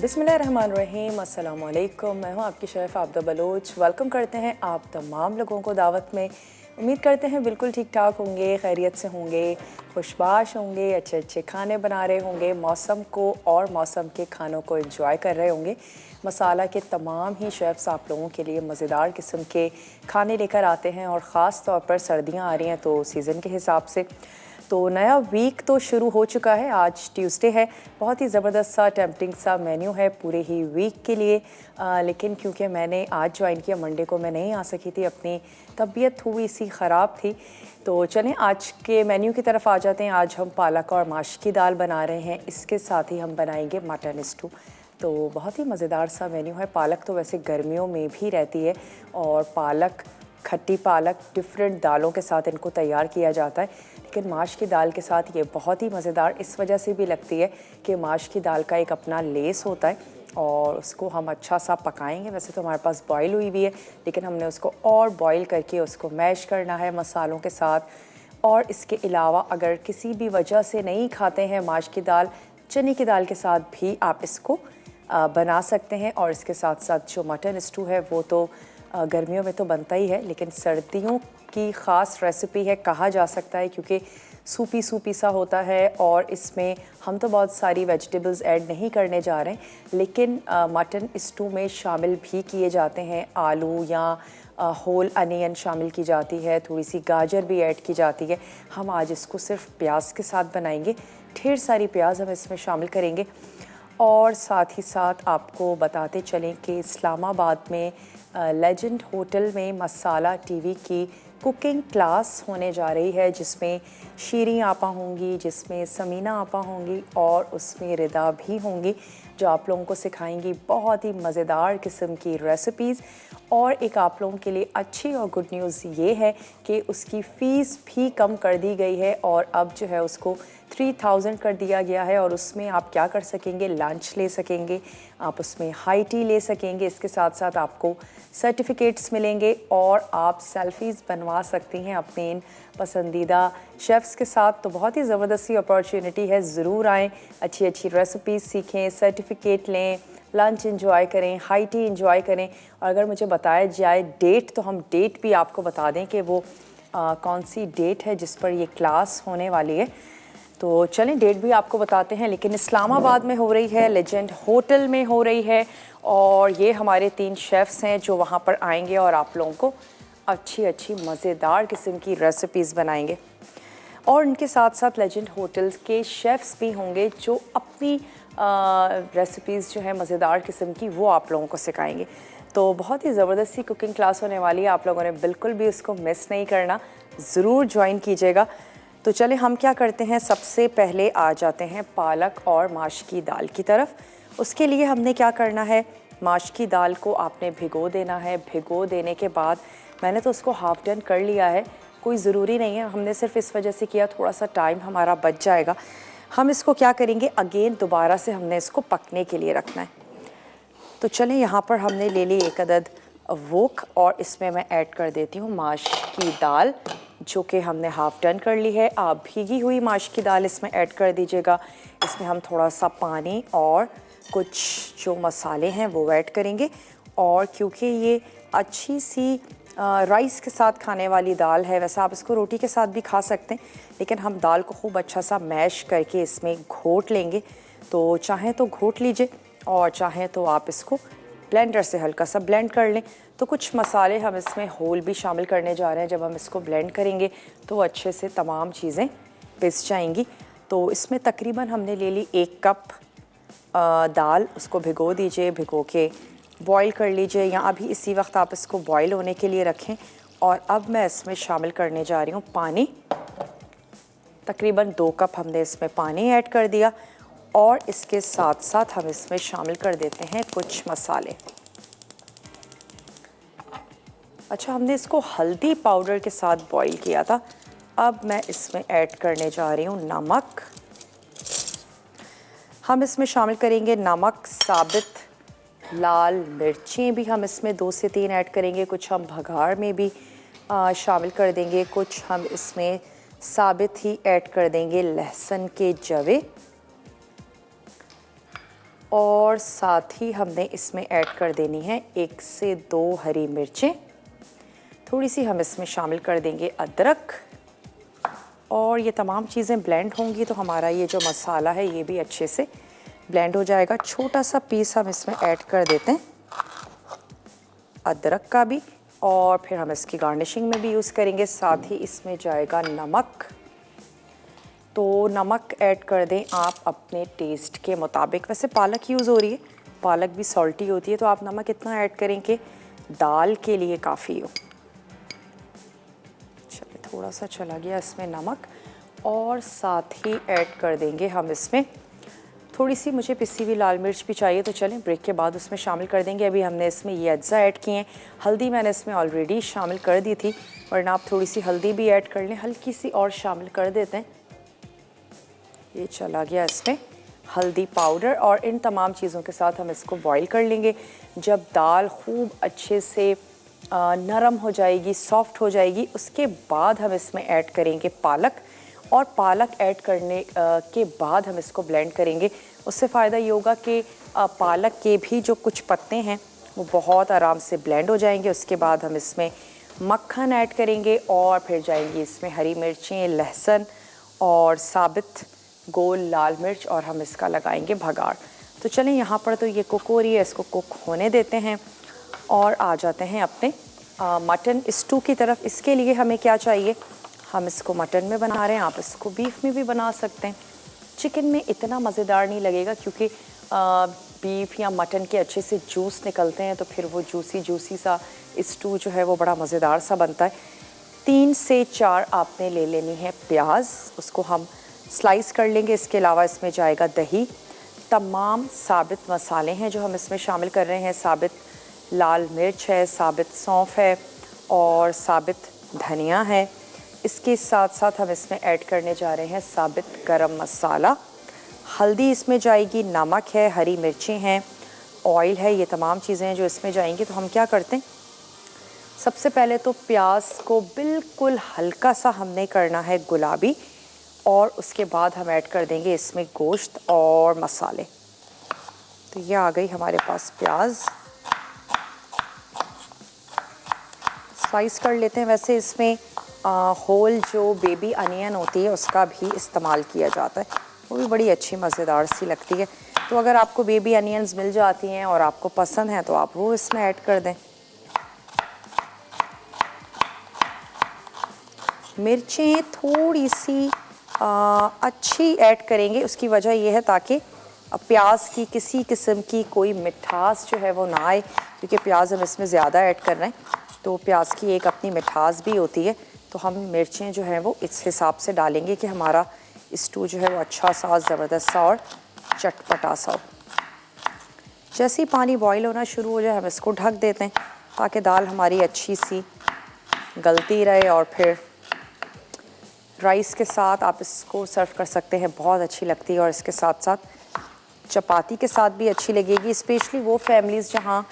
बिस्मिल्लाहिर्रहमानिर्रहीम, अस्सलाम वालेकुम। मैं हूँ आपकी शेफ़ आबदा बलोच। वेलकम करते हैं आप तमाम लोगों को दावत में। उम्मीद करते हैं बिल्कुल ठीक ठाक होंगे, खैरियत से होंगे, खुशबाश होंगे, अच्छे अच्छे खाने बना रहे होंगे, मौसम को और मौसम के खानों को एंजॉय कर रहे होंगे। मसाला के तमाम ही शेफ़्स आप लोगों के लिए मज़ेदार किस्म के खाने लेकर आते हैं और ख़ास तौर पर सर्दियाँ आ रही हैं तो सीज़न के हिसाब से तो नया वीक तो शुरू हो चुका है। आज ट्यूसडे है, बहुत ही ज़बरदस्त सा टेम्पटिंग सा मेन्यू है पूरे ही वीक के लिए। लेकिन क्योंकि मैंने आज ज्वाइन किया, मंडे को मैं नहीं आ सकी थी, अपनी तबीयत थोड़ी सी ख़राब थी। तो चलें आज के मेन्यू की तरफ आ जाते हैं। आज हम पालक और माश की दाल बना रहे हैं, इसके साथ ही हम बनाएंगे मटन स्टू। तो बहुत ही मज़ेदार सा मेन्यू है। पालक तो वैसे गर्मियों में भी रहती है और पालक, खट्टी पालक डिफरेंट दालों के साथ इनको तैयार किया जाता है, लेकिन माश की दाल के साथ ये बहुत ही मज़ेदार इस वजह से भी लगती है कि माश की दाल का एक अपना लेस होता है और उसको हम अच्छा सा पकाएंगे। वैसे तो हमारे पास बॉयल हुई भी है, लेकिन हमने उसको और बॉयल करके उसको मैश करना है मसालों के साथ। और इसके अलावा अगर किसी भी वजह से नहीं खाते हैं माश की दाल, चने की दाल के साथ भी आप इसको बना सकते हैं। और इसके साथ साथ जो मटन स्टू है वो तो गर्मियों में तो बनता ही है, लेकिन सर्दियों की ख़ास रेसिपी है कहा जा सकता है, क्योंकि सूपी सूपी सा होता है और इसमें हम तो बहुत सारी वेजिटेबल्स ऐड नहीं करने जा रहे हैं, लेकिन मटन स्टू में शामिल भी किए जाते हैं आलू या होल अनियन शामिल की जाती है, थोड़ी सी गाजर भी ऐड की जाती है। हम आज इसको सिर्फ प्याज के साथ बनाएंगे, ढेर सारी प्याज हम इसमें शामिल करेंगे। और साथ ही साथ आपको बताते चलें कि इस्लामाबाद में लेजेंड होटल में मसाला टीवी की कुकिंग क्लास होने जा रही है, जिसमें शीरी आपा होंगी, जिसमें समीना आपा होंगी और उसमें रिदा भी होंगी, जो आप लोगों को सिखाएंगी बहुत ही मज़ेदार किस्म की रेसिपीज़। और एक आप लोगों के लिए अच्छी और गुड न्यूज़ ये है कि उसकी फ़ीस भी कम कर दी गई है और अब जो है उसको 3000 कर दिया गया है। और उसमें आप क्या कर सकेंगे, लंच ले सकेंगे, आप उसमें हाई टी ले सकेंगे, इसके साथ साथ आपको सर्टिफिकेट्स मिलेंगे और आप सेल्फ़ीज़ बनवा सकती हैं अपने इन पसंदीदा शेफ़्स के साथ। तो बहुत ही ज़बरदस्त सी अपॉर्चुनिटी है, ज़रूर आएँ, अच्छी अच्छी रेसिपीज़ सीखें, सर्टिफिकेट लें, लंच एंजॉय करें, हाई टी एंजॉय करें। और अगर मुझे बताया जाए डेट, तो हम डेट भी आपको बता दें कि वो कौन सी डेट है जिस पर ये क्लास होने वाली है। तो चलें डेट भी आपको बताते हैं। लेकिन इस्लामाबाद में हो रही है, लेजेंड होटल में हो रही है और ये हमारे 3 शेफ़्स हैं जो वहाँ पर आएंगे और आप लोगों को अच्छी अच्छी मज़ेदार किस्म की रेसिपीज़ बनाएंगे। और इनके साथ साथ लेजेंड होटल्स के शेफ़्स भी होंगे जो अपनी रेसिपीज़ जो है मज़ेदार किस्म की वो आप लोगों को सिखाएंगे। तो बहुत ही ज़बरदस्त सी कुकिंग क्लास होने वाली है, आप लोगों ने बिल्कुल भी उसको मिस नहीं करना, ज़रूर ज्वाइन कीजिएगा। तो चले हम क्या करते हैं, सबसे पहले आ जाते हैं पालक और माश की दाल की तरफ। उसके लिए हमने क्या करना है, माश की दाल को आपने भिगो देना है। भिगो देने के बाद मैंने तो उसको हाफ़ डन कर लिया है, कोई ज़रूरी नहीं है, हमने सिर्फ इस वजह से किया थोड़ा सा टाइम हमारा बच जाएगा। हम इसको क्या करेंगे, अगेन दोबारा से हमने इसको पकने के लिए रखना है। तो चलें यहाँ पर हमने ले ली 1 अदद वोक और इसमें मैं ऐड कर देती हूँ माश की दाल, जो कि हमने हाफ़ डन कर ली है। आप भीगी हुई माश की दाल इसमें ऐड कर दीजिएगा। इसमें हम थोड़ा सा पानी और कुछ जो मसाले हैं वो ऐड करेंगे। और क्योंकि ये अच्छी सी राइस के साथ खाने वाली दाल है, वैसे आप इसको रोटी के साथ भी खा सकते हैं, लेकिन हम दाल को खूब अच्छा सा मैश करके इसमें घोट लेंगे। तो चाहें तो घोट लीजिए और चाहें तो आप इसको ब्लेंडर से हल्का सा ब्लेंड कर लें। तो कुछ मसाले हम इसमें होल भी शामिल करने जा रहे हैं, जब हम इसको ब्लेंड करेंगे तो अच्छे से तमाम चीज़ें पिस जाएंगी। तो इसमें तकरीबन हमने ले ली 1 कप दाल, उसको भिगो दीजिए, भिगो के बॉईल कर लीजिए या अभी इसी वक्त आप इसको बॉईल होने के लिए रखें। और अब मैं इसमें शामिल करने जा रही हूँ पानी, तकरीबन 2 कप हमने इसमें पानी ऐड कर दिया। और इसके साथ साथ हम इसमें शामिल कर देते हैं कुछ मसाले। अच्छा, हमने इसको हल्दी पाउडर के साथ बॉईल किया था। अब मैं इसमें ऐड करने जा रही हूँ नमक। हम इसमें शामिल करेंगे नमक, साबित लाल मिर्चें भी हम इसमें 2 से 3 ऐड करेंगे, कुछ हम भगाड़ में भी शामिल कर देंगे, कुछ हम इसमें साबित ही ऐड कर देंगे लहसुन के जवे। और साथ ही हमने इसमें ऐड कर देनी है 1 से 2 हरी मिर्चें। थोड़ी सी हम इसमें शामिल कर देंगे अदरक, और ये तमाम चीज़ें ब्लेंड होंगी तो हमारा ये जो मसाला है ये भी अच्छे से ब्लेंड हो जाएगा। छोटा सा पीस हम इसमें ऐड कर देते हैं अदरक का भी, और फिर हम इसकी गार्निशिंग में भी यूज़ करेंगे। साथ ही इसमें जाएगा नमक, तो नमक ऐड कर दें आप अपने टेस्ट के मुताबिक। वैसे पालक यूज़ हो रही है, पालक भी सॉल्टी होती है, तो आप नमक इतना ऐड करें कि दाल के लिए काफ़ी हो। चलिए, थोड़ा सा चला गया इसमें नमक, और साथ ही ऐड कर देंगे हम इसमें थोड़ी सी, मुझे पिसी हुई लाल मिर्च भी चाहिए, तो चलें ब्रेक के बाद उसमें शामिल कर देंगे। अभी हमने इसमें ये अज्जा ऐड किए हैं। हल्दी मैंने इसमें ऑलरेडी शामिल कर दी थी, वरना आप थोड़ी सी हल्दी भी ऐड कर लें, हल्की सी और शामिल कर देते हैं। ये चला गया इसमें हल्दी पाउडर, और इन तमाम चीज़ों के साथ हम इसको बॉईल कर लेंगे। जब दाल खूब अच्छे से नरम हो जाएगी, सॉफ्ट हो जाएगी, उसके बाद हम इसमें ऐड करेंगे पालक, और पालक ऐड करने के बाद हम इसको ब्लेंड करेंगे। उससे फ़ायदा ये होगा कि पालक के भी जो कुछ पत्ते हैं वो बहुत आराम से ब्लेंड हो जाएंगे। उसके बाद हम इसमें मक्खन ऐड करेंगे, और फिर जाएंगी इसमें हरी मिर्चें, लहसुन और साबित गोल लाल मिर्च, और हम इसका लगाएंगे भगाड़। तो चलें, यहाँ पर तो ये कुक हो रही है, इसको कुक होने देते हैं और आ जाते हैं अपने मटन स्टू की तरफ। इसके लिए हमें क्या चाहिए, हम इसको मटन में बना रहे हैं, आप इसको बीफ में भी बना सकते हैं। चिकन में इतना मज़ेदार नहीं लगेगा, क्योंकि बीफ या मटन के अच्छे से जूस निकलते हैं, तो फिर वो जूसी सा स्टू जो है वो बड़ा मज़ेदार सा बनता है। 3 से 4 आपने ले लेनी है प्याज, उसको हम स्लाइस कर लेंगे। इसके अलावा इसमें जाएगा दही, तमाम साबित मसाले हैं जो हम इसमें शामिल कर रहे हैं। साबित लाल मिर्च है, साबित सौंफ है, और साबित धनिया है। इसके साथ साथ हम इसमें ऐड करने जा रहे हैं साबित गरम मसाला, हल्दी इसमें जाएगी, नमक है, हरी मिर्चें हैं, ऑयल है। ये तमाम चीज़ें हैं जो इसमें जाएंगी। तो हम क्या करते हैं, सबसे पहले तो प्याज को बिल्कुल हल्का सा हमने करना है गुलाबी, और उसके बाद हम ऐड कर देंगे इसमें गोश्त और मसाले। तो ये आ गई हमारे पास प्याज, स्लाइस कर लेते हैं। वैसे इसमें होल जो बेबी अनियन होती है उसका भी इस्तेमाल किया जाता है, वो भी बड़ी अच्छी मज़ेदार सी लगती है। तो अगर आपको बेबी अनियंस मिल जाती हैं और आपको पसंद है तो आप वो इसमें ऐड कर दें। मिर्चें थोड़ी सी अच्छी ऐड करेंगे, उसकी वजह यह है ताकि प्याज की किसी किस्म की कोई मिठास जो है वो ना आए, क्योंकि प्याज हम इसमें ज़्यादा ऐड कर रहे हैं, तो प्याज की एक अपनी मिठास भी होती है। तो हम मिर्चें जो हैं वो इस हिसाब से डालेंगे कि हमारा स्टू जो है वो अच्छा सा, ज़बरदस्त सा और चटपटा सा हो। जैसे ही पानी बॉईल होना शुरू हो जाए हम इसको ढक देते हैं, ताकि दाल हमारी अच्छी सी गलती रहे, और फिर राइस के साथ आप इसको सर्व कर सकते हैं, बहुत अच्छी लगती है। और इसके साथ साथ चपाती के साथ भी अच्छी लगेगी, स्पेशली वो फैमिलीज़ जहाँ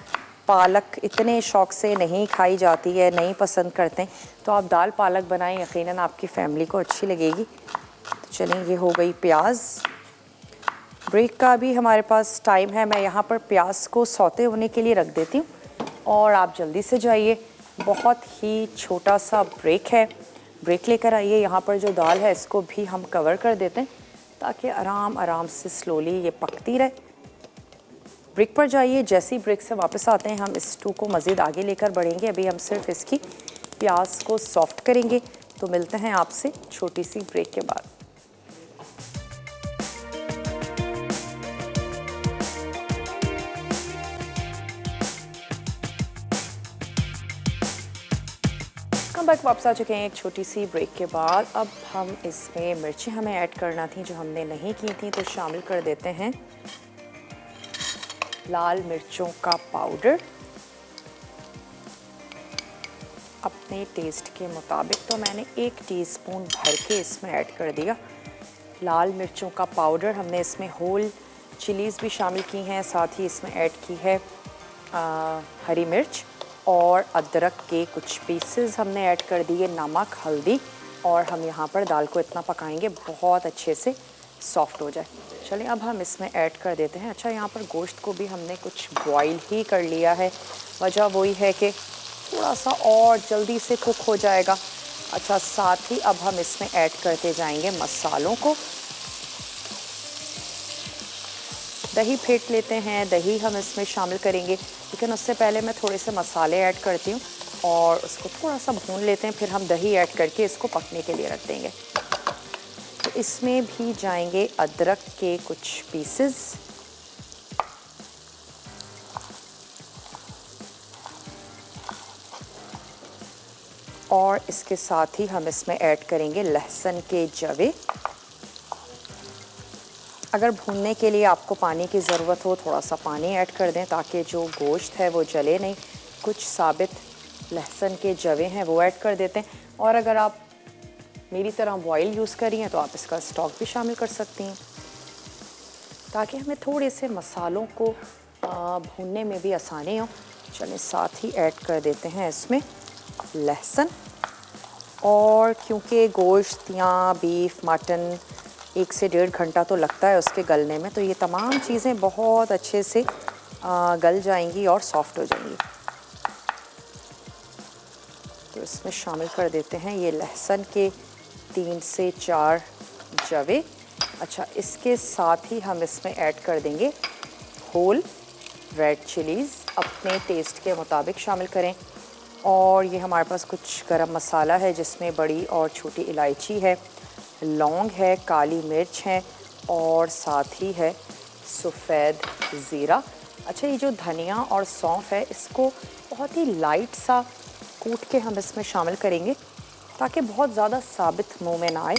पालक इतने शौक़ से नहीं खाई जाती है, नहीं पसंद करते, तो आप दाल पालक बनाएं, यकीनन आपकी फैमिली को अच्छी लगेगी। तो चलिए, ये हो गई प्याज। ब्रेक का भी हमारे पास टाइम है, मैं यहाँ पर प्याज को सौते होने के लिए रख देती हूँ, और आप जल्दी से जाइए, बहुत ही छोटा सा ब्रेक है। ब्रेक लेकर आइए। यहाँ पर जो दाल है इसको भी हम कवर कर देते हैं, ताकि आराम आराम से स्लोली ये पकती रहे। ब्रेक पर जाइए, जैसे ही ब्रेक से वापस आते हैं हम इस स्टू को मज़ीद आगे लेकर बढ़ेंगे। अभी हम सिर्फ इसकी प्याज को सॉफ्ट करेंगे। तो मिलते हैं आपसे छोटी सी ब्रेक के बाद। हम बैक वापस आ चुके हैं एक छोटी सी ब्रेक के बाद। अब हम इसमें मिर्चें हमें ऐड करना थी जो हमने नहीं की थी, तो शामिल कर देते हैं लाल मिर्चों का पाउडर अपने टेस्ट के मुताबिक। तो मैंने 1 टीस्पून भर के इसमें ऐड कर दिया लाल मिर्चों का पाउडर। हमने इसमें होल चिलीज़ भी शामिल की हैं, साथ ही इसमें ऐड की है हरी मिर्च और अदरक के कुछ पीसेस हमने ऐड कर दिए, नमक, हल्दी, और हम यहाँ पर दाल को इतना पकाएंगे बहुत अच्छे से सॉफ्ट हो जाए। चलिए अब हम इसमें ऐड कर देते हैं। अच्छा, यहाँ पर गोश्त को भी हमने कुछ बॉईल ही कर लिया है, वजह वही है कि थोड़ा सा और जल्दी से कुक हो जाएगा। अच्छा, साथ ही अब हम इसमें ऐड करते जाएंगे मसालों को। दही फेंट लेते हैं, दही हम इसमें शामिल करेंगे, लेकिन उससे पहले मैं थोड़े से मसाले ऐड करती हूँ और उसको थोड़ा सा भून लेते हैं, फिर हम दही ऐड करके इसको पकने के लिए रख देंगे। तो इसमें भी जाएंगे अदरक के कुछ पीसेस, और इसके साथ ही हम इसमें ऐड करेंगे लहसुन के जवे। अगर भूनने के लिए आपको पानी की ज़रूरत हो, थोड़ा सा पानी ऐड कर दें ताकि जो गोश्त है वो जले नहीं। कुछ साबित लहसुन के जवे हैं वो ऐड कर देते हैं, और अगर आप मेरी तरह बॉयल यूज़ करी हैं तो आप इसका स्टॉक भी शामिल कर सकती हैं, ताकि हमें थोड़े से मसालों को भूनने में भी आसानी हो। चलिए साथ ही ऐड कर देते हैं इसमें लहसुन, और क्योंकि गोश्त या बीफ मटन 1 से 1.5 घंटा तो लगता है उसके गलने में, तो ये तमाम चीज़ें बहुत अच्छे से गल जाएंगी और सॉफ्ट हो जाएंगी। तो इसमें शामिल कर देते हैं ये लहसुन के 3 से 4 जवे। अच्छा, इसके साथ ही हम इसमें ऐड कर देंगे होल रेड चिलीज़, अपने टेस्ट के मुताबिक शामिल करें। और ये हमारे पास कुछ गरम मसाला है जिसमें बड़ी और छोटी इलायची है, लौंग है, काली मिर्च है, और साथ ही है सफ़ेद ज़ीरा। अच्छा, ये जो धनिया और सौंफ है इसको बहुत ही लाइट सा कूट के हम इसमें शामिल करेंगे ताकि बहुत ज़्यादा साबित मुंह में ना आए।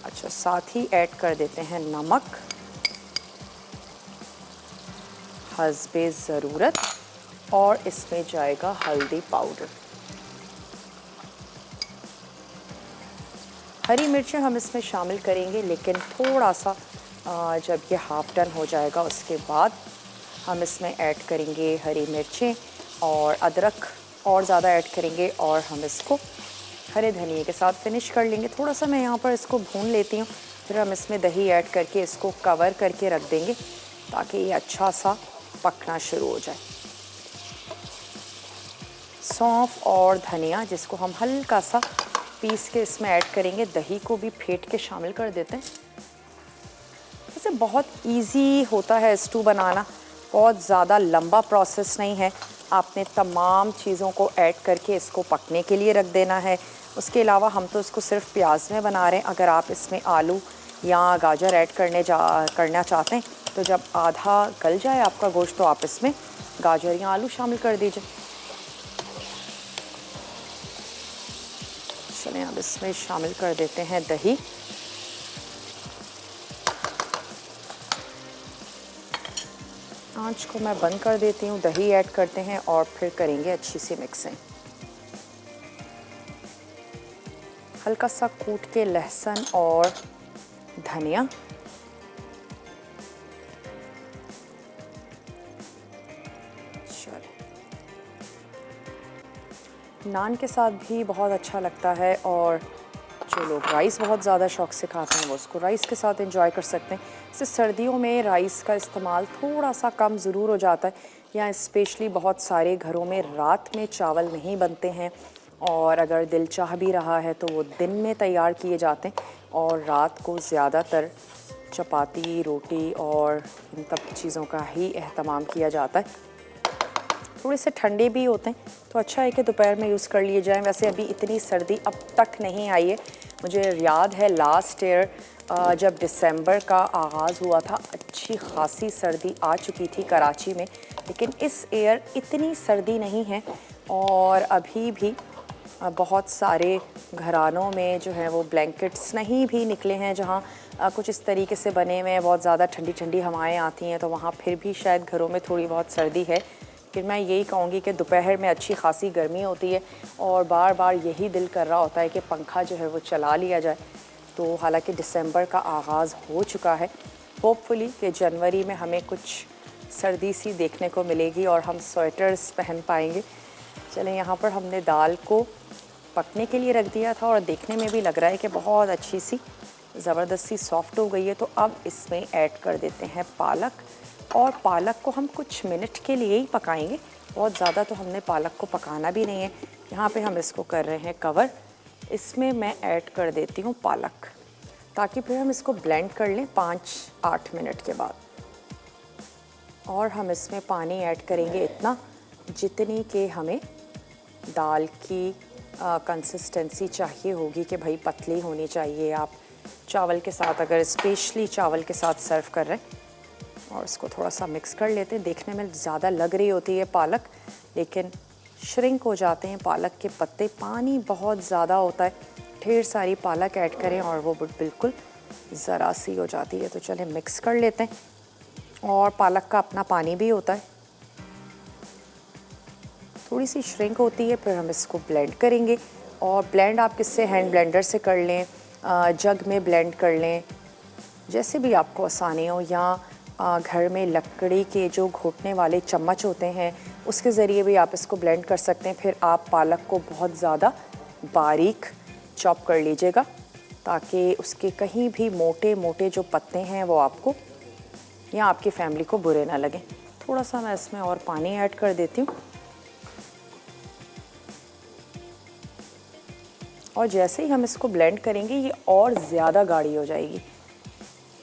अच्छा, साथ ही ऐड कर देते हैं नमक हस्बे ज़रूरत, और इसमें जाएगा हल्दी पाउडर। हरी मिर्चें हम इसमें शामिल करेंगे, लेकिन थोड़ा सा जब ये हाफ डन हो जाएगा उसके बाद हम इसमें ऐड करेंगे हरी मिर्चें, और अदरक और ज़्यादा ऐड करेंगे, और हम इसको हरे धनिए के साथ फिनिश कर लेंगे। थोड़ा सा मैं यहाँ पर इसको भून लेती हूँ, फिर हम इसमें दही ऐड करके इसको कवर करके रख देंगे ताकि ये अच्छा सा पकना शुरू हो जाए। सौंफ और धनिया जिसको हम हल्का सा पीस के इसमें ऐड करेंगे, दही को भी फेंट के शामिल कर देते हैं। वैसे बहुत इजी होता है स्टू बनाना, बहुत ज़्यादा लंबा प्रोसेस नहीं है। आपने तमाम चीज़ों को ऐड करके इसको पकने के लिए रख देना है। उसके अलावा हम तो इसको सिर्फ प्याज में बना रहे हैं। अगर आप इसमें आलू या गाजर ऐड करना चाहते हैं तो जब आधा गल जाए आपका गोश्त तो आप इसमें गाजर या आलू शामिल कर दीजिए। चलिए अब इसमें शामिल कर देते हैं दही। आंच को मैं बंद कर देती हूँ, दही ऐड करते हैं और फिर करेंगे अच्छी सी मिक्सिंग। हल्का सा कूट के लहसुन और धनिया, नान के साथ भी बहुत अच्छा लगता है, और जो लोग राइस बहुत ज़्यादा शौक से खाते हैं वो उसको राइस के साथ एंजॉय कर सकते हैं। इससे सर्दियों में राइस का इस्तेमाल थोड़ा सा कम ज़रूर हो जाता है, या स्पेशली बहुत सारे घरों में रात में चावल नहीं बनते हैं, और अगर दिल चाह भी रहा है तो वो दिन में तैयार किए जाते हैं, और रात को ज़्यादातर चपाती, रोटी और इन सब चीज़ों का ही एहतमाम किया जाता है। थोड़े से ठंडे भी होते हैं तो अच्छा है कि दोपहर में यूज़ कर लिए जाएं। वैसे अभी इतनी सर्दी अब तक नहीं आई है। मुझे याद है लास्ट ईयर जब दिसंबर का आगाज़ हुआ था, अच्छी खासी सर्दी आ चुकी थी कराची में, लेकिन इस ईयर इतनी सर्दी नहीं है, और अभी भी बहुत सारे घरानों में जो है वो ब्लैंकेट्स नहीं भी निकले हैं, जहाँ कुछ इस तरीके से बने हुए हैं। बहुत ज़्यादा ठंडी ठंडी हवाएं आती हैं, तो वहाँ फिर भी शायद घरों में थोड़ी बहुत सर्दी है। फिर मैं यही कहूँगी कि दोपहर में अच्छी खासी गर्मी होती है, और बार बार यही दिल कर रहा होता है कि पंखा जो है वो चला लिया जाए। तो हालांकि दिसंबर का आगाज़ हो चुका है, होपफुली कि जनवरी में हमें कुछ सर्दी सी देखने को मिलेगी और हम स्वेटर्स पहन पाएंगे। चलें, यहाँ पर हमने दाल को पकने के लिए रख दिया था, और देखने में भी लग रहा है कि बहुत अच्छी सी ज़बरदस्ती सॉफ्ट हो गई है। तो अब इसमें ऐड कर देते हैं पालक, और पालक को हम कुछ मिनट के लिए ही पकाएंगे, बहुत ज़्यादा तो हमने पालक को पकाना भी नहीं है। यहाँ पे हम इसको कर रहे हैं कवर। इसमें मैं ऐड कर देती हूँ पालक, ताकि फिर हम इसको ब्लेंड कर लें 5-8 मिनट के बाद। और हम इसमें पानी ऐड करेंगे इतना जितनी कि हमें दाल की कंसिस्टेंसी चाहिए होगी, कि भाई पतली होनी चाहिए। आप चावल के साथ, अगर स्पेशली चावल के साथ सर्व कर रहे हैं, और इसको थोड़ा सा मिक्स कर लेते हैं। देखने में ज़्यादा लग रही होती है पालक, लेकिन श्रिंक हो जाते हैं पालक के पत्ते, पानी बहुत ज़्यादा होता है। ढेर सारी पालक ऐड करें और वो बिल्कुल ज़रा सी हो जाती है। तो चलें मिक्स कर लेते हैं, और पालक का अपना पानी भी होता है, थोड़ी सी श्रिंक होती है। फिर हम इसको ब्लेंड करेंगे, और ब्लेंड आप किससे, हैंड ब्लेंडर से कर लें, जग में ब्लेंड कर लें, जैसे भी आपको आसानी हो, या घर में लकड़ी के जो घोटने वाले चम्मच होते हैं उसके ज़रिए भी आप इसको ब्लेंड कर सकते हैं। फिर आप पालक को बहुत ज़्यादा बारीक चॉप कर लीजिएगा, ताकि उसके कहीं भी मोटे मोटे जो पत्ते हैं वो आपको या आपकी फैमिली को बुरे ना लगें। थोड़ा सा मैं इसमें और पानी ऐड कर देती हूँ, और जैसे ही हम इसको ब्लेंड करेंगे ये और ज़्यादा गाढ़ी हो जाएगी।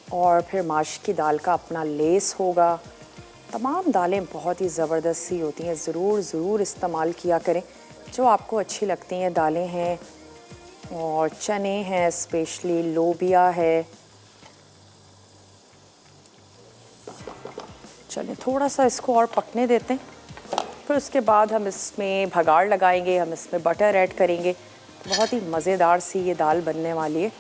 और फिर माश की दाल का अपना लेस होगा। तमाम दालें बहुत ही ज़बरदस्त सी होती हैं, ज़रूर इस्तेमाल किया करें जो आपको अच्छी लगती हैं। दालें हैं, और चने हैं, स्पेशली लोबिया है। चलें थोड़ा सा इसको और पकने देते हैं। फिर उसके बाद हम इसमें भगाड़ लगाएंगे, हम इसमें बटर ऐड करेंगे। बहुत ही मज़ेदार सी ये दाल बनने वाली है।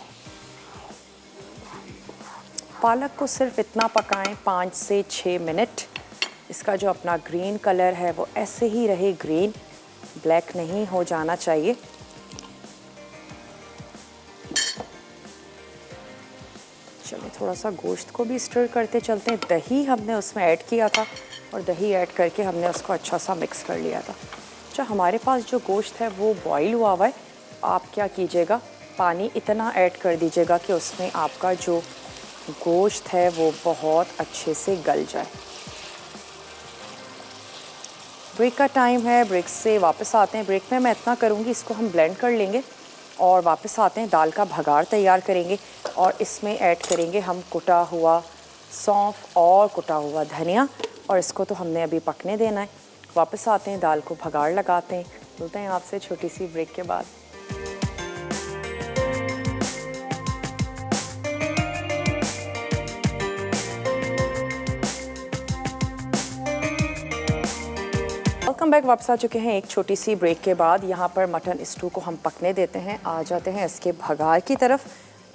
पालक को सिर्फ इतना पकाएं 5 से 6 मिनट। इसका जो अपना ग्रीन कलर है वो ऐसे ही रहे, ग्रीन, ब्लैक नहीं हो जाना चाहिए। चलिए थोड़ा सा गोश्त को भी स्टर करते चलते हैं। दही हमने उसमें ऐड किया था, और दही ऐड करके हमने उसको अच्छा सा मिक्स कर लिया था। अच्छा, हमारे पास जो गोश्त है वो बॉईल हुआ हुआ है। आप क्या कीजिएगा, पानी इतना ऐड कर दीजिएगा कि उसमें आपका जो गोश्त है वो बहुत अच्छे से गल जाए। ब्रेक का टाइम है, ब्रेक से वापस आते हैं। ब्रेक में मैं इतना करूँगी, इसको हम ब्लेंड कर लेंगे और वापस आते हैं। दाल का भगाड़ तैयार करेंगे, और इसमें ऐड करेंगे हम कुटा हुआ सौंफ और कुटा हुआ धनिया, और इसको तो हमने अभी पकने देना है। वापस आते हैं, दाल को भगाड़ लगाते हैं। मिलते हैं आपसे छोटी सी ब्रेक के बाद। वेलकम बैक, वापस आ चुके हैं एक छोटी सी ब्रेक के बाद। यहाँ पर मटन स्टू को हम पकने देते हैं। आ जाते हैं इसके भगार की तरफ,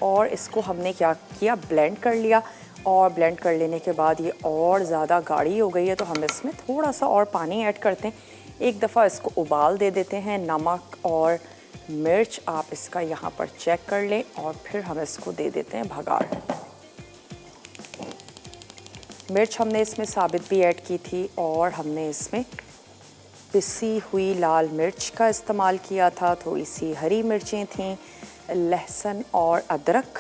और इसको हमने क्या किया, ब्लेंड कर लिया। और ब्लेंड कर लेने के बाद ये और ज़्यादा गाढ़ी हो गई है, तो हम इसमें थोड़ा सा और पानी ऐड करते हैं। एक दफ़ा इसको उबाल दे देते हैं। नमक और मिर्च आप इसका यहाँ पर चेक कर लें, और फिर हम इसको दे देते हैं भगार। मिर्च हमने इसमें साबित भी ऐड की थी, और हमने इसमें पिसी हुई लाल मिर्च का इस्तेमाल किया था। थोड़ी सी हरी मिर्चें थीं, लहसुन और अदरक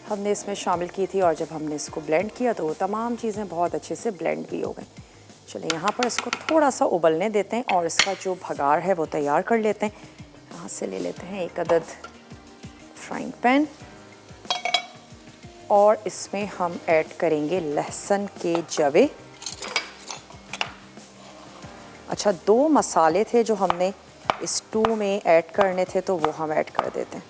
हमने इसमें शामिल की थी। और जब हमने इसको ब्लेंड किया तो वो तमाम चीज़ें बहुत अच्छे से ब्लेंड भी हो गई। चलिए यहाँ पर इसको थोड़ा सा उबलने देते हैं, और इसका जो भगार है वो तैयार कर लेते हैं। यहाँ से ले लेते हैं एक अदद फ्राइंग पैन, और इसमें हम ऐड करेंगे लहसुन के जवे। अच्छा, 2 मसाले थे जो हमने स्टू में ऐड करने थे, तो वो हम ऐड कर देते हैं।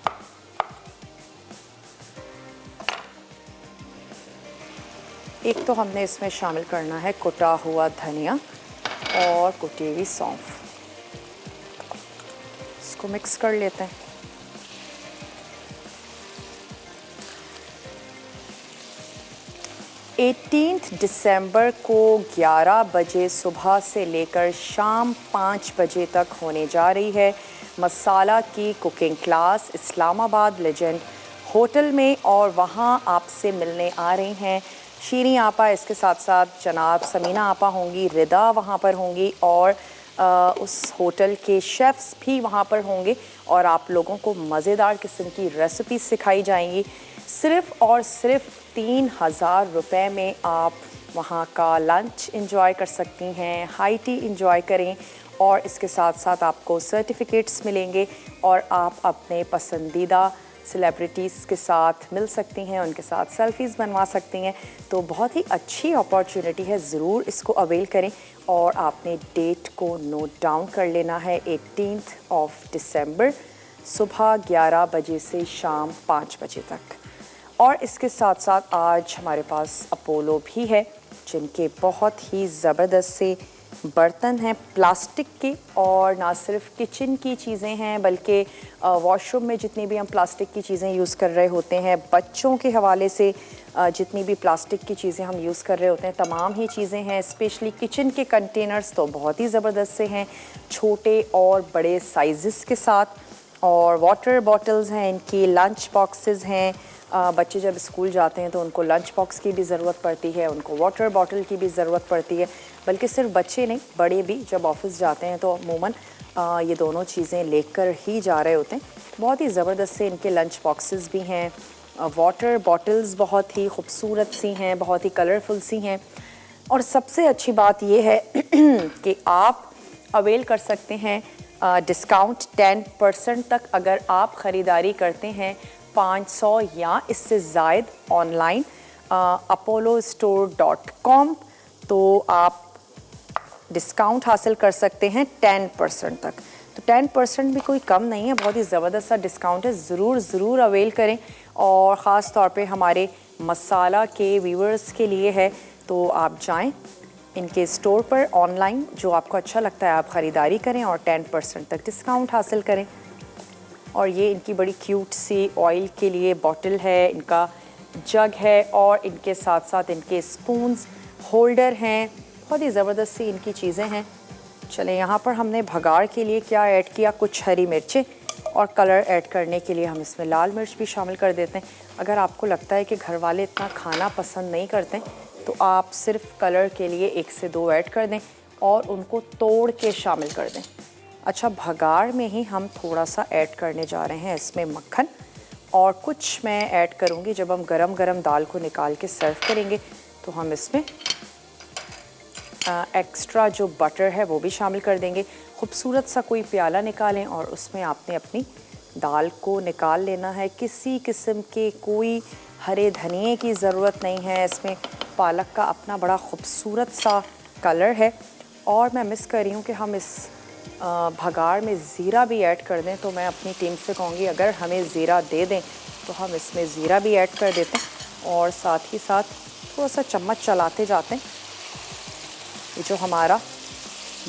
एक तो हमने इसमें शामिल करना है कुटा हुआ धनिया और कुटी हुई सौंफ। इसको मिक्स कर लेते हैं। दिसंबर को 11 बजे सुबह से लेकर शाम 5 बजे तक होने जा रही है मसाला की cooking class Islamabad legend hotel में, और वहाँ आपसे मिलने आ रही हैं शीरी आपा, इसके साथ साथ जनाब समीना आपा होंगी, रिदा वहाँ पर होंगी, और उस होटल के शेफ़्स भी वहाँ पर होंगे, और आप लोगों को मज़ेदार किस्म की रेसिपी सिखाई जाएंगी। सिर्फ़ और सिर्फ 3,000 रुपये में आप वहाँ का लंच एंजॉय कर सकती हैं, हाई टी एंजॉय करें और इसके साथ साथ आपको सर्टिफिकेट्स मिलेंगे और आप अपने पसंदीदा सेलिब्रिटीज़ के साथ मिल सकती हैं, उनके साथ सेल्फीज़ बनवा सकती हैं। तो बहुत ही अच्छी अपॉर्चुनिटी है, ज़रूर इसको अवेल करें और आपने डेट को नोट डाउन कर लेना है। 18 दिसंबर सुबह 11 बजे से शाम 5 बजे तक। और इसके साथ साथ आज हमारे पास अपोलो भी है, जिनके बहुत ही ज़बरदस्त से बर्तन हैं प्लास्टिक के, और ना सिर्फ किचन की चीज़ें हैं बल्कि वॉशरूम में जितनी भी हम प्लास्टिक की चीज़ें यूज़ कर रहे होते हैं, बच्चों के हवाले से जितनी भी प्लास्टिक की चीज़ें हम यूज़ कर रहे होते हैं, तमाम ही चीज़ें हैं। स्पेशली किचन के कंटेनर्स तो बहुत ही ज़बरदस्त से हैं, छोटे और बड़े साइज़ के साथ। और वाटर बॉटल्स हैं इनकी, लंच बॉक्सेस हैं। बच्चे जब स्कूल जाते हैं तो उनको लंच बॉक्स की भी ज़रूरत पड़ती है, उनको वाटर बॉटल की भी ज़रूरत पड़ती है, बल्कि सिर्फ बच्चे नहीं, बड़े भी जब ऑफिस जाते हैं तो अमूमन ये दोनों चीज़ें लेकर ही जा रहे होते हैं। बहुत ही ज़बरदस्त से इनके लंच बॉक्सेस भी हैं। वाटर बॉटल्स बहुत ही खूबसूरत सी हैं, बहुत ही कलरफुल सी हैं। और सबसे अच्छी बात ये है कि आप अवेल कर सकते हैं डिस्काउंट 10% तक अगर आप ख़रीदारी करते हैं 500 या इससे ज़ायद ऑनलाइन apollostore.com, तो आप डिस्काउंट हासिल कर सकते हैं 10% तक। तो 10% भी कोई कम नहीं है, बहुत ही ज़बरदस्त सा डिस्काउंट है, ज़रूर अवेल करें। और ख़ास तौर पे हमारे मसाला के व्यूअर्स के लिए है, तो आप जाएं इनके स्टोर पर ऑनलाइन, जो आपको अच्छा लगता है आप ख़रीदारी करें और 10% तक डिस्काउंट हासिल करें। और ये इनकी बड़ी क्यूट सी ऑयल के लिए बॉटल है, इनका जग है और इनके साथ साथ इनके स्पून्स होल्डर हैं, बहुत ही ज़बरदस्त सी इनकी चीज़ें हैं। चलें, यहाँ पर हमने भगाड़ के लिए क्या ऐड किया, कुछ हरी मिर्चें, और कलर ऐड करने के लिए हम इसमें लाल मिर्च भी शामिल कर देते हैं। अगर आपको लगता है कि घर वाले इतना खाना पसंद नहीं करते तो आप सिर्फ कलर के लिए 1 से 2 ऐड कर दें और उनको तोड़ के शामिल कर दें। अच्छा, भगाड़ में ही हम थोड़ा सा ऐड करने जा रहे हैं इसमें मक्खन, और कुछ मैं ऐड करूँगी जब हम गरम दाल को निकाल के सर्व करेंगे तो हम इसमें एक्स्ट्रा जो बटर है वो भी शामिल कर देंगे। खूबसूरत सा कोई प्याला निकालें और उसमें आपने अपनी दाल को निकाल लेना है। किसी किस्म के कोई हरे धनिए की ज़रूरत नहीं है, इसमें पालक का अपना बड़ा खूबसूरत सा कलर है। और मैं मिस कर रही हूँ कि हम इस भगाड़ में ज़ीरा भी ऐड कर दें, तो मैं अपनी टीम से कहूँगी अगर हमें ज़ीरा दे दें तो हम इसमें ज़ीरा भी ऐड कर देते हैं। और साथ ही साथ थोड़ा सा चम्मच चलाते जाते हैं। ये जो हमारा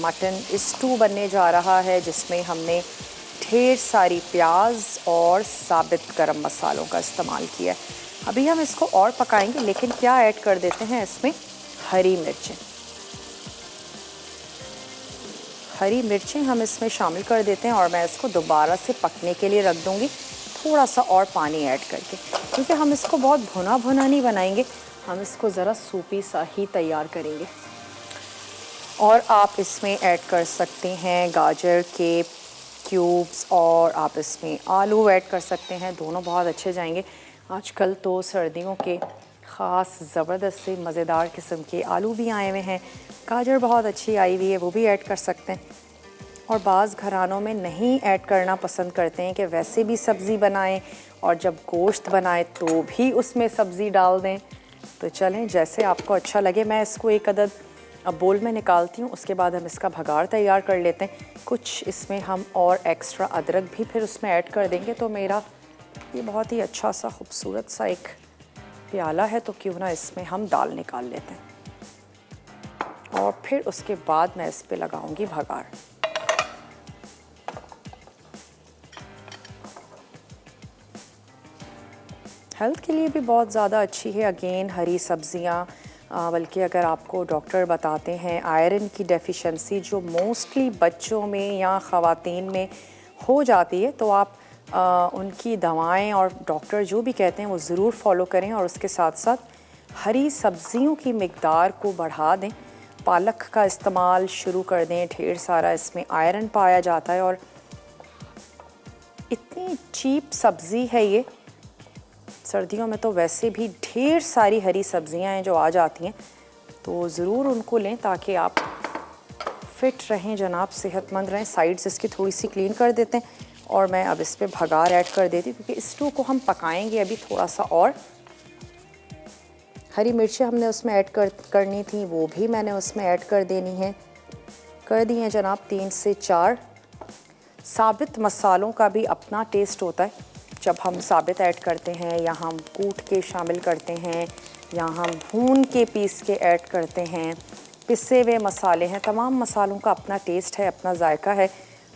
मटन स्टू बनने जा रहा है, जिसमें हमने ढेर सारी प्याज और साबित गरम मसालों का इस्तेमाल किया है। अभी हम इसको और पकाएंगे, लेकिन क्या ऐड कर देते हैं इसमें, हरी मिर्चें। हरी मिर्चें हम इसमें शामिल कर देते हैं और मैं इसको दोबारा से पकने के लिए रख दूँगी, थोड़ा सा और पानी ऐड करके, क्योंकि हम इसको बहुत भुना नहीं बनाएंगे, हम इसको ज़रा सूपी सा ही तैयार करेंगे। और आप इसमें ऐड कर सकते हैं गाजर के क्यूब्स, और आप इसमें आलू ऐड कर सकते हैं, दोनों बहुत अच्छे जाएंगे। आजकल तो सर्दियों के ख़ास ज़बरदस्त से मज़ेदार किस्म के आलू भी आए हुए हैं, गाजर बहुत अच्छी आई हुई है, वो भी ऐड कर सकते हैं। और बाज़ घरानों में नहीं ऐड करना पसंद करते हैं कि वैसे भी सब्ज़ी बनाएं और जब गोश्त बनाएं तो भी उसमें सब्ज़ी डाल दें। तो चलें, जैसे आपको अच्छा लगे। मैं इसको एक अदद अब बोल में निकालती हूँ, उसके बाद हम इसका भगाड़ तैयार कर लेते हैं। कुछ इसमें हम और एक्स्ट्रा अदरक भी फिर उसमें ऐड कर देंगे। तो मेरा ये बहुत ही अच्छा सा खूबसूरत सा एक प्याला है, तो क्यों ना इसमें हम दाल निकाल लेते हैं और फिर उसके बाद मैं इस पे लगाऊंगी भगाड़। हेल्थ के लिए भी बहुत ज़्यादा अच्छी है। अगेन हरी सब्जियां, बल्कि अगर आपको डॉक्टर बताते हैं आयरन की डेफिशिएंसी जो मोस्टली बच्चों में या ख़वातीन में हो जाती है, तो आप उनकी दवाएं और डॉक्टर जो भी कहते हैं वो ज़रूर फॉलो करें। और उसके साथ साथ हरी सब्जियों की मिकदार को बढ़ा दें, पालक का इस्तेमाल शुरू कर दें, ढेर सारा इसमें आयरन पाया जाता है। और इतनी चीप सब्ज़ी है ये, सर्दियों में तो वैसे भी ढेर सारी हरी सब्जियां हैं जो आ जाती हैं, तो ज़रूर उनको लें ताकि आप फिट रहें जनाब, सेहतमंद रहें। साइड्स इसकी थोड़ी सी क्लीन कर देते हैं और मैं अब इस पर भगार ऐड कर देती हूँ क्योंकि स्टू को हम पकाएंगे अभी थोड़ा सा और। हरी मिर्चें हमने उसमें ऐड करनी थी, वो भी मैंने उसमें ऐड कर देनी है, कर दी हैं जनाब 3 से 4। साबित मसालों का भी अपना टेस्ट होता है, जब हम साबित ऐड करते हैं या हम कूट के शामिल करते हैं या हम भून के पीस के ऐड करते हैं, पिसे हुए मसाले हैं, तमाम मसालों का अपना टेस्ट है, अपना जायका है।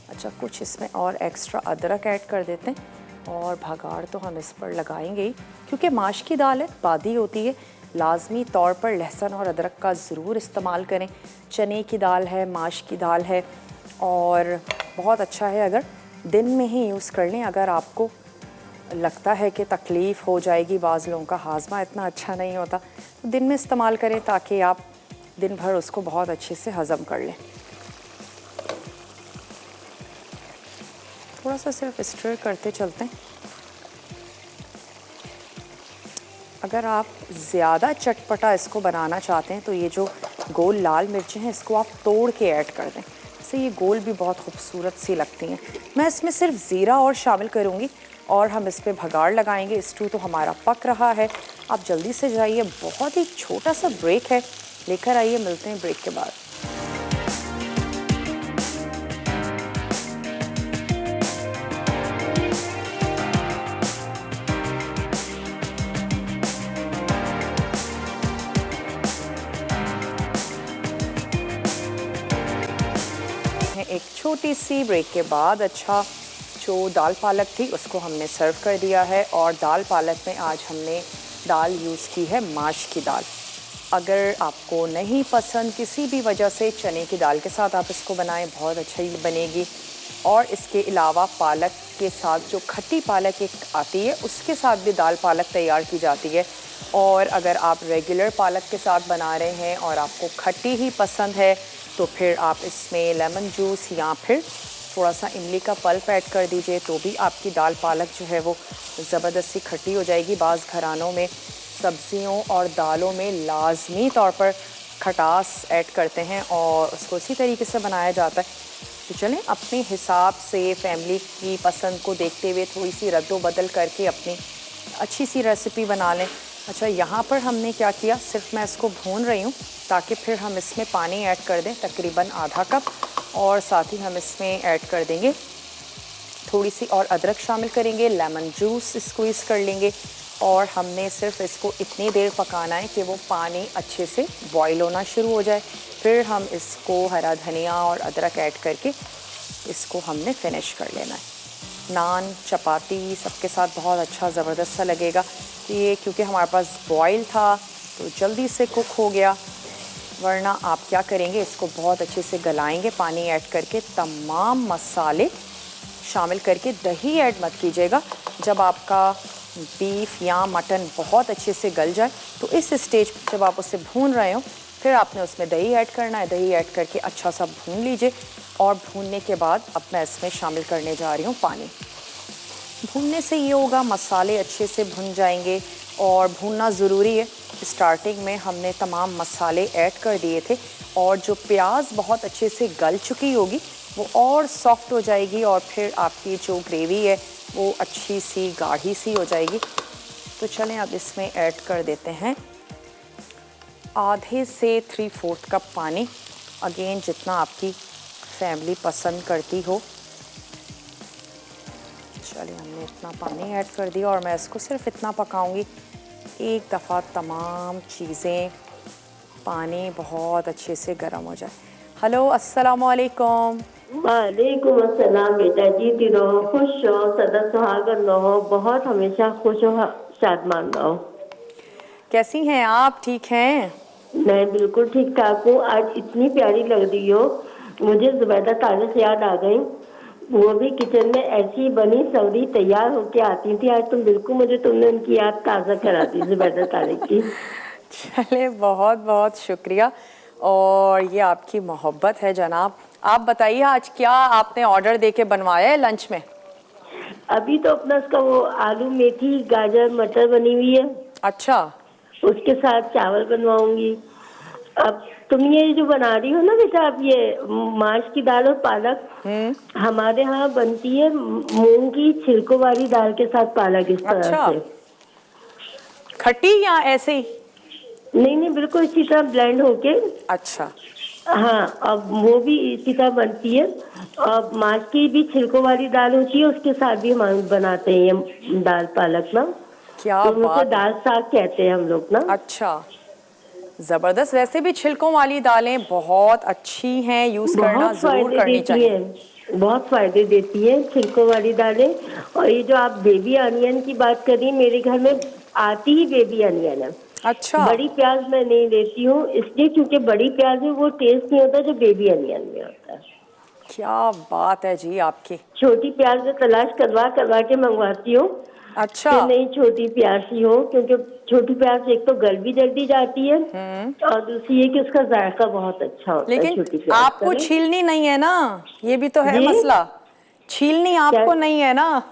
अच्छा, कुछ इसमें और एक्स्ट्रा अदरक ऐड कर देते हैं और भगाड़ तो हम इस पर लगाएंगे ही क्योंकि माश की दाल है, बादी होती है। लाजमी तौर पर लहसुन और अदरक का ज़रूर इस्तेमाल करें। चने की दाल है, माश की दाल है और बहुत अच्छा है अगर दिन में ही यूज़ कर लें। अगर आपको लगता है कि तकलीफ़ हो जाएगी, बाज़ लोगों का हाजमा इतना अच्छा नहीं होता, तो दिन में इस्तेमाल करें ताकि आप दिन भर उसको बहुत अच्छे से हज़म कर लें। थोड़ा सा सिर्फ स्टर करते चलते हैं। अगर आप ज़्यादा चटपटा इसको बनाना चाहते हैं तो ये जो गोल लाल मिर्चें हैं इसको आप तोड़ के ऐड कर दें, इससे ये गोल भी बहुत खूबसूरत सी लगती हैं। मैं इसमें सिर्फ ज़ीरा और शामिल करूँगी और हम इस पर भगाड़ लगाएंगे। स्टू तो हमारा पक रहा है, आप जल्दी से जाइए, बहुत ही छोटा सा ब्रेक है, लेकर आइए, मिलते हैं ब्रेक के बाद। एक छोटी सी ब्रेक के बाद अच्छा जो दाल पालक थी उसको हमने सर्व कर दिया है और दाल पालक में आज हमने दाल यूज़ की है माश की दाल। अगर आपको नहीं पसंद किसी भी वजह से चने की दाल के साथ आप इसको बनाएं, बहुत अच्छी बनेगी। और इसके अलावा पालक के साथ जो खट्टी पालक एक आती है उसके साथ भी दाल पालक तैयार की जाती है। और अगर आप रेगुलर पालक के साथ बना रहे हैं और आपको खट्टी ही पसंद है तो फिर आप इसमें लेमन जूस या फिर थोड़ा सा इमली का पल्प ऐड कर दीजिए, तो भी आपकी दाल पालक जो है वो ज़बरदस्ती खट्टी हो जाएगी। बाज़ घरानों में सब्जियों और दालों में लाजमी तौर पर खटास ऐड करते हैं और उसको इसी तरीके से बनाया जाता है। तो चलें अपने हिसाब से फैमिली की पसंद को देखते हुए थोड़ी सी रद्दो-बदल करके अपनी अच्छी सी रेसिपी बना लें। अच्छा, यहाँ पर हमने क्या किया, सिर्फ मैं इसको भून रही हूँ ताकि फिर हम इसमें पानी ऐड कर दें, तकरीबन आधा कप, और साथ ही हम इसमें ऐड कर देंगे थोड़ी सी और अदरक शामिल करेंगे, लेमन जूस स्क्वीज़ कर लेंगे और हमने सिर्फ इसको इतनी देर पकाना है कि वो पानी अच्छे से बॉईल होना शुरू हो जाए। फिर हम इसको हरा धनिया और अदरक ऐड करके इसको हमने फिनिश कर लेना है। नान, चपाती सबके साथ बहुत अच्छा ज़बरदस्त सा लगेगा। ये क्योंकि हमारे पास बॉईल था तो जल्दी से कुक हो गया, वरना आप क्या करेंगे, इसको बहुत अच्छे से गलाएंगे पानी ऐड करके, तमाम मसाले शामिल करके। दही ऐड मत कीजिएगा, जब आपका बीफ या मटन बहुत अच्छे से गल जाए तो इस स्टेज जब आप उसे भून रहे हो फिर आपने उसमें दही ऐड करना है। दही ऐड करके अच्छा सा भून लीजिए और भूनने के बाद अब मैं इसमें शामिल करने जा रही हूँ पानी। भूनने से ये होगा मसाले अच्छे से भुन जाएंगे और भूनना ज़रूरी है। स्टार्टिंग में हमने तमाम मसाले ऐड कर दिए थे और जो प्याज बहुत अच्छे से गल चुकी होगी वो और सॉफ्ट हो जाएगी और फिर आपकी जो ग्रेवी है वो अच्छी सी गाढ़ी सी हो जाएगी। तो चलें अब इसमें ऐड कर देते हैं आधे से 3/4 कप पानी, अगेन जितना आपकी फैमिली पसंद करती हो। चलिए हमने इतना पानी ऐड कर दिया और मैं इसको सिर्फ इतना पकाऊंगी, एक दफ़ा तमाम चीज़ें पानी बहुत अच्छे से गर्म हो जाए। हेलो, अस्सलाम वालेकुम। वालेकुम अस्सलाम बेटा, जीती रहो, खुश रहो, सदा सुहागन रहो, बहुत हमेशा खुश हो, शादमान रहो। कैसी हैं आप, ठीक हैं? मैं बिल्कुल ठीक ठाक हूँ। आज इतनी प्यारी लग रही हो, मुझे जुबैदा तारिक याद आ गई। वो भी किचन में ऐसी बनी सब्जी तैयार होके आती थी। आज तुम बिल्कुल मुझे तुमने उनकी याद ताज़ा करा दी, जुबैदा तारिक की। चले, बहुत बहुत शुक्रिया और ये आपकी मोहब्बत है जनाब। आप बताइए आज क्या आपने ऑर्डर देके बनवाया है लंच में? अभी तो अपना उसका वो आलू मेथी गाजर मटर बनी हुई है, अच्छा। उसके साथ चावल बनवाऊंगी। अब तुम ये जो बना रही हो ना बेटा, अब ये माश की दाल और पालक, हमारे यहाँ बनती है मूंग की छिलकों वाली दाल के साथ पालक, इस तरह अच्छा, से। खट्टी या ऐसे ही? नहीं नहीं, बिल्कुल इसी तरह ब्लेंड होके। अच्छा। हाँ, अब वो भी इसी तरह बनती है। और माश की भी छिलकों वाली दाल होती है, उसके साथ भी हम बनाते हैं ये दाल पालक ना। क्या तो उसे बात है। दाल साग कहते हैं हम लोग ना। अच्छा, जबरदस्त। वैसे भी छिलकों वाली दालें बहुत अच्छी हैं, यूज करना बहुत जरूर फायदे करनी देती चाहिए। हैं, बहुत फायदे देती हैं छिलकों वाली दालें। और ये जो आप बेबी अनियन की बात कर रही हैं, मेरे घर में आती ही बेबी अनियन है। अच्छा, बड़ी प्याज मैं नहीं लेती हूँ, इसलिए क्योंकि बड़ी प्याज में वो टेस्ट नहीं होता जो बेबी अनियन में होता है। क्या बात है जी आपकी। छोटी प्याज में तलाश करवा करवा के मंगवाती हूँ अच्छा। कि नहीं छोटी प्याज ही हो, क्योंकि छोटी प्याज एक तो गल भी जल्दी जाती है, और दूसरी ये कि उसका जायका बहुत अच्छा होता है लेकिन छोटी प्याज का आपको ना। छीलनी नहीं है ना, ये भी तो है जी मसला। छीलनी क्या? आपको नहीं है ना।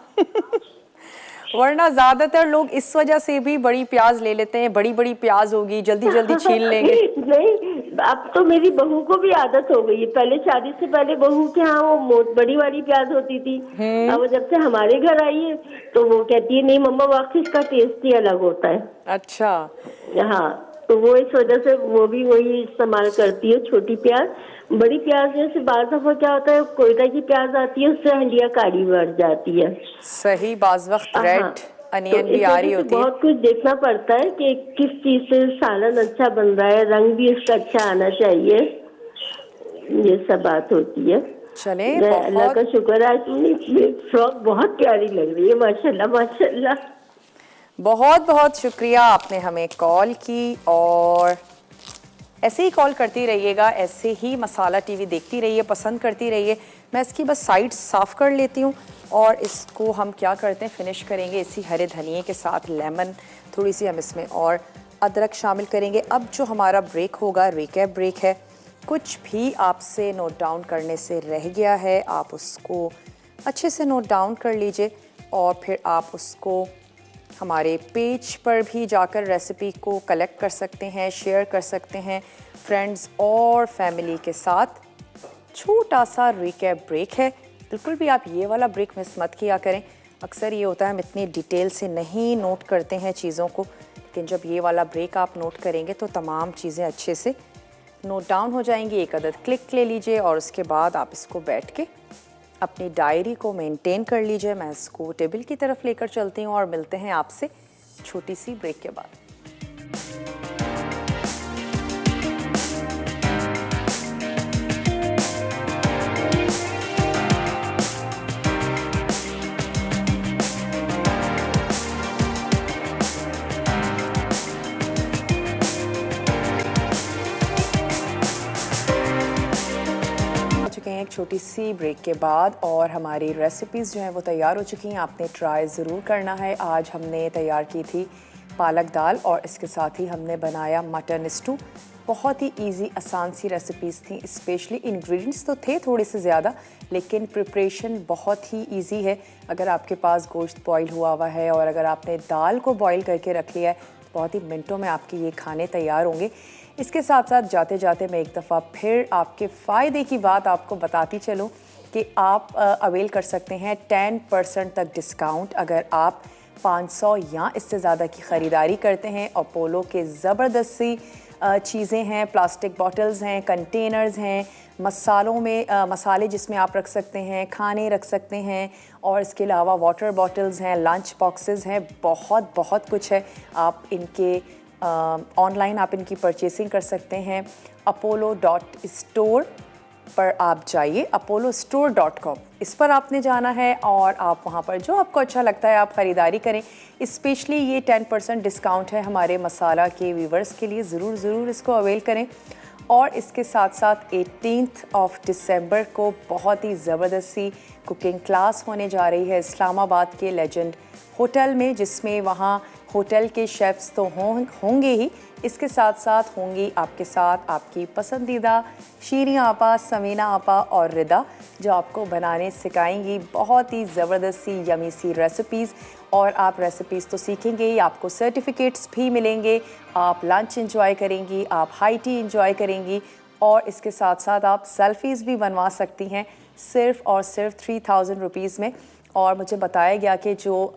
वरना ज्यादातर लोग इस वजह से भी बड़ी प्याज ले लेते हैं, बड़ी बड़ी प्याज होगी जल्दी जल्दी छील लेंगे। नहीं, अब तो मेरी बहू को भी आदत हो गई है। पहले शादी से पहले बहू के यहाँ वो बड़ी वाली प्याज होती थी। अब वो जब से हमारे घर आई है तो वो कहती है नहीं मम्मा, वाकई इसका टेस्ट ही अलग होता है। अच्छा। हाँ, तो वो इस वजह से वो भी वही इस्तेमाल करती है, छोटी प्याज। बड़ी प्याज में से बार दफा क्या होता है, कोयटा की प्याज आती है, उससे हंडिया काली बढ़ जाती है। सही, बाज वक्त हाँ, रेड तो अनियन इस भी आ रही वजह से होती है। बहुत कुछ देखना पड़ता है कि किस चीज से सालन अच्छा बन रहा है, रंग भी इसका अच्छा आना चाहिए, ये सब बात होती है। चले, अल्लाह का बहुत शुक्र है, आज तुमने फ्रॉक बहुत प्यारी लग रही है, माशाल्लाह माशाल्लाह। बहुत बहुत शुक्रिया, आपने हमें कॉल की। और ऐसे ही कॉल करती रहिएगा, ऐसे ही मसाला टीवी देखती रहिए, पसंद करती रहिए। मैं इसकी बस साइड साफ़ कर लेती हूँ और इसको हम क्या करते हैं, फिनिश करेंगे इसी हरे धनिए के साथ। लेमन थोड़ी सी हम इसमें और अदरक शामिल करेंगे। अब जो हमारा ब्रेक होगा, रिकैप ब्रेक है, कुछ भी आपसे नोट डाउन करने से रह गया है आप उसको अच्छे से नोट डाउन कर लीजिए, और फिर आप उसको हमारे पेज पर भी जाकर रेसिपी को कलेक्ट कर सकते हैं, शेयर कर सकते हैं फ्रेंड्स और फैमिली के साथ। छोटा सा रिकैप ब्रेक है, बिल्कुल भी आप ये वाला ब्रेक मिस मत किया करें। अक्सर ये होता है हम इतनी डिटेल से नहीं नोट करते हैं चीज़ों को, लेकिन जब ये वाला ब्रेक आप नोट करेंगे तो तमाम चीज़ें अच्छे से नोट डाउन हो जाएंगी। एक अदद क्लिक ले लीजिए और उसके बाद आप इसको बैठ के अपनी डायरी को मेंटेन कर लीजिए। मैं इसको टेबल की तरफ लेकर चलती हूँ और मिलते हैं आपसे छोटी सी ब्रेक के बाद। एक छोटी सी ब्रेक के बाद और हमारी रेसिपीज़ जो हैं वो तैयार हो चुकी हैं। आपने ट्राई ज़रूर करना है। आज हमने तैयार की थी पालक दाल और इसके साथ ही हमने बनाया मटन स्टू। बहुत ही इजी आसान सी रेसिपीज़ थी। स्पेशली इंग्रेडिएंट्स तो थे थोड़े से ज़्यादा, लेकिन प्रिपरेशन बहुत ही इजी है। अगर आपके पास गोश्त बॉईल हुआ हुआ है और अगर आपने दाल को बॉईल करके रख लिया है तो बहुत ही मिनटों में आपके ये खाने तैयार होंगे। इसके साथ साथ जाते जाते मैं एक दफ़ा फिर आपके फ़ायदे की बात आपको बताती चलूँ कि आप अवेल कर सकते हैं 10% तक डिस्काउंट अगर आप 500 या इससे ज़्यादा की ख़रीदारी करते हैं। अपोलो के ज़बरदस्त सी चीज़ें हैं, प्लास्टिक बॉटल्स हैं, कंटेनर्स हैं, मसालों में मसाले जिसमें आप रख सकते हैं, खाने रख सकते हैं, और इसके अलावा वाटर बॉटल्स हैं, लंच बॉक्सेस हैं, बहुत बहुत कुछ है। आप इनके ऑनलाइन आप इनकी परचेसिंग कर सकते हैं। apollo.store पर आप जाइए, apollostore.com इस पर आपने जाना है और आप वहाँ पर जो आपको अच्छा लगता है आप ख़रीदारी करें। स्पेशली ये 10% डिस्काउंट है हमारे मसाला के व्यूवर्स के लिए। ज़रूर इसको अवेल करें। और इसके साथ साथ 18 दिसंबर को बहुत ही ज़बरदस्त सी कुकिंग क्लास होने जा रही है इस्लामाबाद के लेजेंड होटल में, जिसमें वहाँ होटल के शेफ्स तो होंगे ही, इसके साथ साथ होंगी आपके साथ आपकी पसंदीदा शीरी आपा, समीना आपा और रिदा, जो आपको बनाने सिखाएंगी बहुत ही ज़बरदस्त सी यमी सी रेसिपीज़। और आप रेसिपीज़ तो सीखेंगे ही, आपको सर्टिफिकेट्स भी मिलेंगे, आप लंच इंजॉय करेंगी, आप हाई टी इंजॉय करेंगी और इसके साथ साथ आप सेल्फ़ीज़ भी बनवा सकती हैं सिर्फ़ और सिर्फ 3000 रुपीज़ में। और मुझे बताया गया कि जो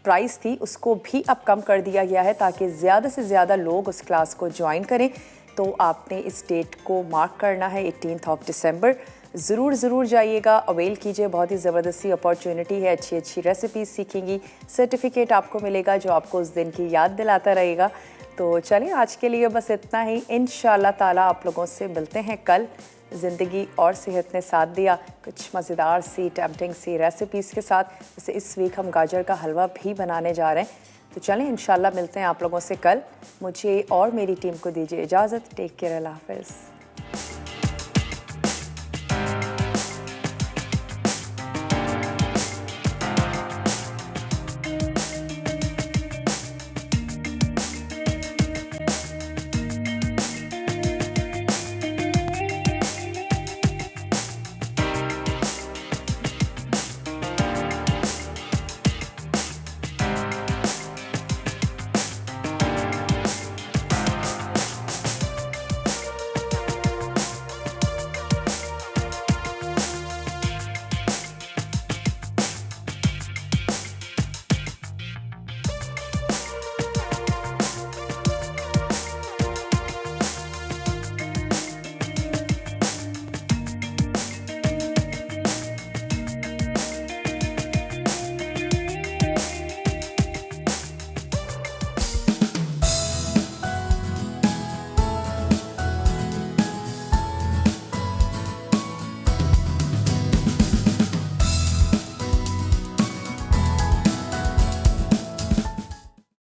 प्राइस थी उसको भी अब कम कर दिया गया है ताकि ज़्यादा से ज़्यादा लोग उस क्लास को ज्वाइन करें। तो आपने इस डेट को मार्क करना है 18 दिसंबर। ज़रूर जाइएगा, अवेल कीजिए, बहुत ही ज़बरदस्ती अपॉर्चुनिटी है, अच्छी रेसिपीज़ सीखेंगी, सर्टिफिकेट आपको मिलेगा जो आपको उस दिन की याद दिलाता रहेगा। तो चलिए आज के लिए बस इतना ही, इंशाल्लाह ताला आप लोगों से मिलते हैं कल। ज़िंदगी और सेहत ने साथ दिया कुछ मज़ेदार सी टेम्पटिंग सी रेसिपीज़ के साथ। जैसे इस वीक हम गाजर का हलवा भी बनाने जा रहे हैं। तो चलें इंशाल्लाह मिलते हैं आप लोगों से कल। मुझे और मेरी टीम को दीजिए इजाज़त। टेक केयर, अल्लाह हाफ़िज़।